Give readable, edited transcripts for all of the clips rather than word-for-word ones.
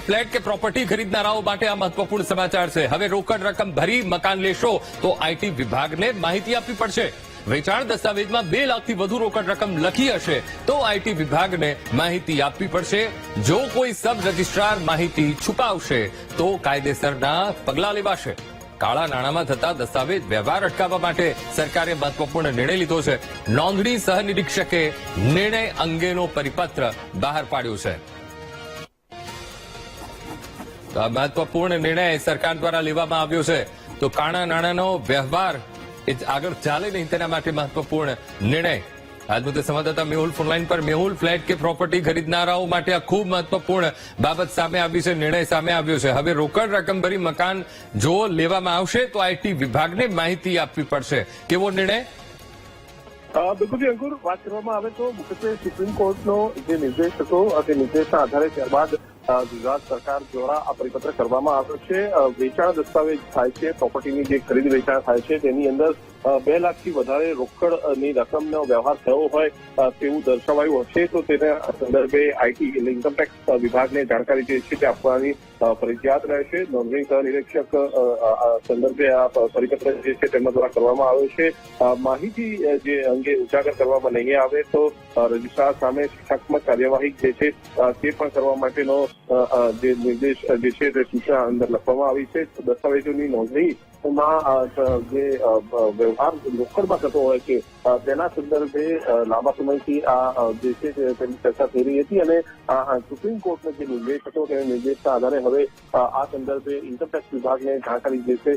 Flat કે property ખરીદનારાઓ માટે આ મહત્વપૂર્ણ સમાચાર છે। હવે રોકડ રકમ ભરી મકાન લેશો તો આઈટી વિભાગને માહિતી આપવી પડશે। વેચાણ દસ્તાવેજમાં 2 લાખથી વધુ રોકડ રકમ લખી હશે તો આઈટી વિભાગને માહિતી આપવી પડશે। જો કોઈ સબ રજિસ્ટ્રાર માહિતી છુપાવશે તો કાયદેસરના પગલાં લેવાશે। કાળા નાણાંમાં થતા દસ્તાવેજ વ્યવહાર અટકાવવા માટે સરકારે મહત્વપૂર્ણ નિર્ણય લીધો છે। નોંધણી સહનિરીક્ષકે નિર્ણય અંગેનો પરિપત્ર બહાર પાડ્યો છે। તો આ મહત્વપૂર્ણ નિર્ણય સરકાર દ્વારા લેવામાં આવ્યો છે। તો કાળા નાણાંનો વ્યવહાર આગળ ચાલે નહીં તેના માટે મહત્વપૂર્ણ નિર્ણય। આજ મુદ્દે સંવાદદાતા મેહુલ ફોનલાઈન પર। મેહુલ, ફ્લેટ કે પ્રોપર્ટી ખરીદનારાઓ માટે આ ખૂબ મહત્વપૂર્ણ બાબત સામે આવી છે, નિર્ણય સામે આવ્યો છે। હવે રોકડ રકમ ભરી મકાન જો લેવામાં આવશે તો આઈટી વિભાગને માહિતી આપવી પડશે। કેવો નિર્ણય? બિલકુલ અંકુર, વાત કરવામાં આવે તો મુખ્યત્વે સુપ્રીમ કોર્ટનો જે નિર્દેશ હતો તે નિર્દેશના આધારે ત્યારબાદ ગુજરાત સરકાર દ્વારા આ પરિપત્ર કરવામાં આવ્યો છે। વેચાણ દસ્તાવેજ થાય છે, પ્રોપર્ટીની જે ખરીદ વેચાણ થાય છે તેની અંદર 2 લાખથી વધારે રોકડની રકમનો વ્યવહાર થયો હોય તેવું દર્શાવાયું હશે તો તેના સંદર્ભે આઈટી એટલે ઇન્કમટેક્સ વિભાગને જાણકારી જે છે તે આપવાની ફરજિયાત રહેશે। નોંધણી સહનિરીક્ષક સંદર્ભે આ પરિપત્ર જે છે તેમના દ્વારા કરવામાં આવ્યો છે। માહિતી જે અંગે ઉજાગર કરવામાં નહીં આવે તો રજિસ્ટ્રાર સામે શિક્ષાત્મક કાર્યવાહી જે છે તે પણ કરવા માટેનો જે નિર્દેશ જે છે તે સૂચના અંદર લખવામાં આવી છે। દસ્તાવેજોની નોંધણી જે વ્યવહાર રોકડમાં થતો હોય છે તેના સંદર્ભે લાંબા સમયથી આ જે છે તેની ચર્ચા થઈ રહી હતી અને સુપ્રીમ કોર્ટનો જે નિર્દેશ હતો તે નિર્દેશના આધારે હવે આ સંદર્ભે ઇન્કમટેક્સ વિભાગને જાણકારી જે છે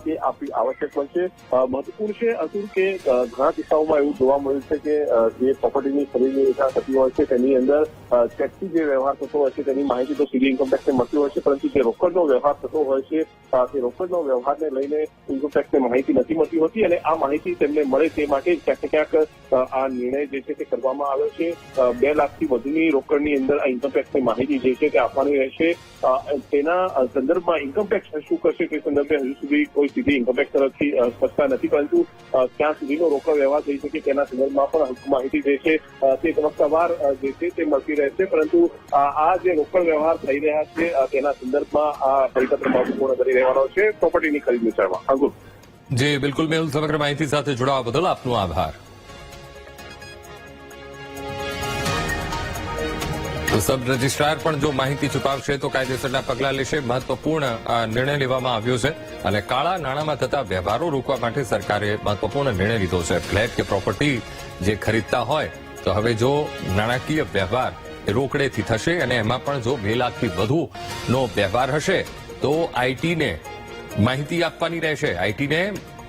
તે આપવી આવશ્યક બનશે। મહત્વપૂર્ણ છે અતુર કે ઘણા કિસ્સાઓમાં એવું જોવા મળ્યું છે કે જે પ્રોપર્ટીની ખરીદી વેચાણ થતી હોય છે તેની અંદર ચેકથી જે વ્યવહાર થતો હોય છે તેની માહિતી તો સીધી ઇન્કમટેક્સને મળતી હોય છે, પરંતુ જે રોકડનો વ્યવહાર થતો હોય છે તે રોકડનો વ્યવહારને લઈને ઇન્કમટેક્સને માહિતી નથી મળતી હોતી અને આ માહિતી તેમને મળે તે માટે ક્યાંક ને ક્યાંક આ નિર્ણય જે છે તે કરવામાં આવ્યો છે। 2 લાખથી વધુની રોકડની અંદર આ ઇન્કમટેક્સની માહિતી જે છે તે આપવાની રહેશે। તેના સંદર્ભમાં ઇન્કમટેક્સ શું કરશે તે સંદર્ભે હજુ સુધી કોઈ સીધી ઇન્કમટેક્સ તરફથી સ્પષ્ટતા નથી, પરંતુ ક્યાં સુધીનો રોકડ વ્યવહાર થઈ શકે તેના સંદર્ભમાં પણ માહિતી જે છે તે તબક્કાવાર જે છે તે મળતી રહેશે। પરંતુ આ જે રોકડ વ્યવહાર થઈ રહ્યા છે તેના સંદર્ભમાં આ પરિપત્ર મહત્વપૂર્ણ કરી રહેવાનો છે પ્રોપર્ટીની ખરીદ વેચાણમાં। અંકુર જી બિલકુલ મેહુલ, સમગ્ર માહિતી સાથે જોડાવા બદલ આપનો આભાર। તો સબ રજિસ્ટ્રાર પણ જો માહિતી છુપાવશે તો કાયદેસરના પગલાં લેશે। મહત્વપૂર્ણ નિર્ણય લેવામાં આવ્યો છે અને કાળા નાણાંમાં થતા વ્યવહારો રોકવા માટે સરકારે મહત્વપૂર્ણ નિર્ણય લીધો છે। ફ્લેટ કે પ્રોપર્ટી જે ખરીદતા હોય તો હવે જો નાણાકીય વ્યવહાર રોકડેથી થશે અને એમાં પણ જો 2 લાખથી વધુનો વ્યવહાર હશે તો આઈટીને માહિતી આપવાની રહેશે, આઈટીને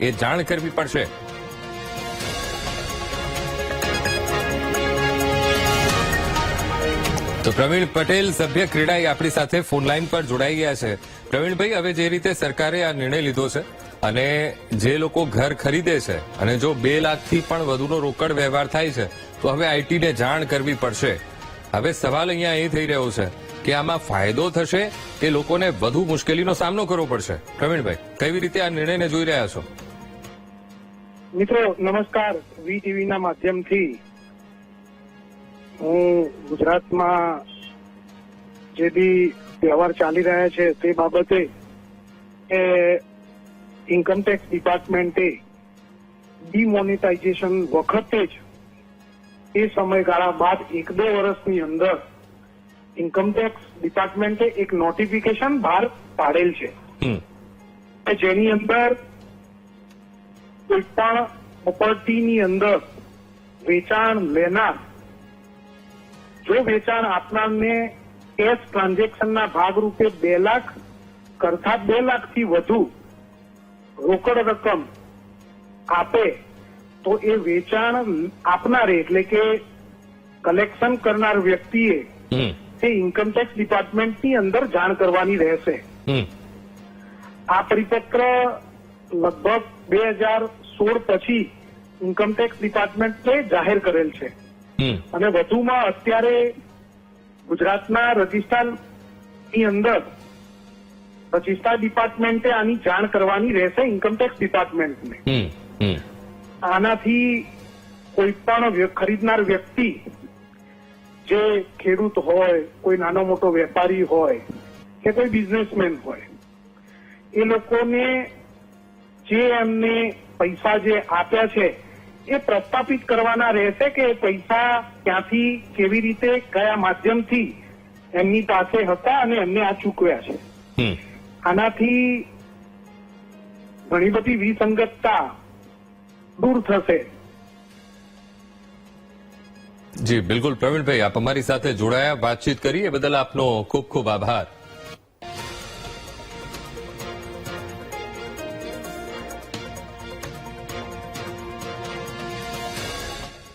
એ જાણ કરવી પડશે। તો પ્રવીણ પટેલ, સભ્ય ક્રીડાઈ આપણી સાથે ફોનલાઈન પર જોડાઈ ગયા છે। પ્રવીણભાઈ, હવે જે રીતે સરકારે આ નિર્ણય લીધો છે અને જે લોકો ઘર ખરીદે છે અને જો 2 લાખથી પણ વધુનો રોકડ વ્યવહાર થાય છે તો હવે આઈટીને જાણ કરવી પડશે। હવે સવાલ અહીંયા એ થઈ રહ્યો છે કે આમાં ફાયદો થશે કે લોકોને વધુ મુશ્કેલીનો સામનો કરવો પડશે? પ્રવીણભાઈ, કેવી રીતે આ નિર્ણયને જોઈ રહ્યા છો? મિત્રો નમસ્કાર, વીટીવીના માધ્યમથી હું ગુજરાતમાં જે બી વ્યવહાર ચાલી રહ્યા છે તે બાબતે ઇન્કમટેક્સ ડિપાર્ટમેન્ટે ડિમોનેટાઇઝેશન વખતે જ એ સમયગાળા બાદ 1-2 વર્ષની અંદર ઇન્કમટેક્સ ડિપાર્ટમેન્ટે એક નોટિફિકેશન બહાર પાડેલ છે જેની અંદર કોઈ પણ પ્રોપર્ટીની અંદર વેચાણ લેનાર જો વેચાણ આપનારને કેશ ટ્રાન્ઝેક્શનના ભાગરૂપે 2 લાખ કરતા 2 લાખથી વધુ રોકડ રકમ આપે તો એ વેચાણ આપનારે એટલે કે કલેક્શન કરનાર વ્યક્તિએ તે ઇન્કમટેક્સ ડિપાર્ટમેન્ટની અંદર જાણ કરવાની રહેશે। આ પરિપત્ર લગભગ 2016 પછી ઇન્કમટેક્સ ડિપાર્ટમેન્ટે જાહેર કરેલ છે અને વધુમાં અત્યારે ગુજરાતના રજિસ્ટ્રારની અંદર રજિસ્ટ્રાર ડિપાર્ટમેન્ટે આની જાણ કરવાની રહેશે ઇન્કમટેક્સ ડિપાર્ટમેન્ટને। આનાથી કોઈ પણ ખરીદનાર વ્યક્તિ જે ખેડૂત હોય, કોઈ નાનો મોટો વેપારી હોય કે કોઈ બિઝનેસમેન હોય, એ લોકોને જે એમને પૈસા જે આપ્યા છે એ પ્રસ્થાપિત કરવાના રહેશે કે પૈસા ક્યાંથી, કેવી રીતે, કયા માધ્યમથી એમની પાસે હતા અને એમને આ ચૂકવ્યા છે. આનાથી ઘણી બધી વિસંગતતા દૂર થશે. જી બિલકુલ પ્રવીણભાઈ, આપ અમારી સાથે જોડાયા, વાતચીત કરી એ બદલ આપનો ખૂબ ખૂબ આભાર.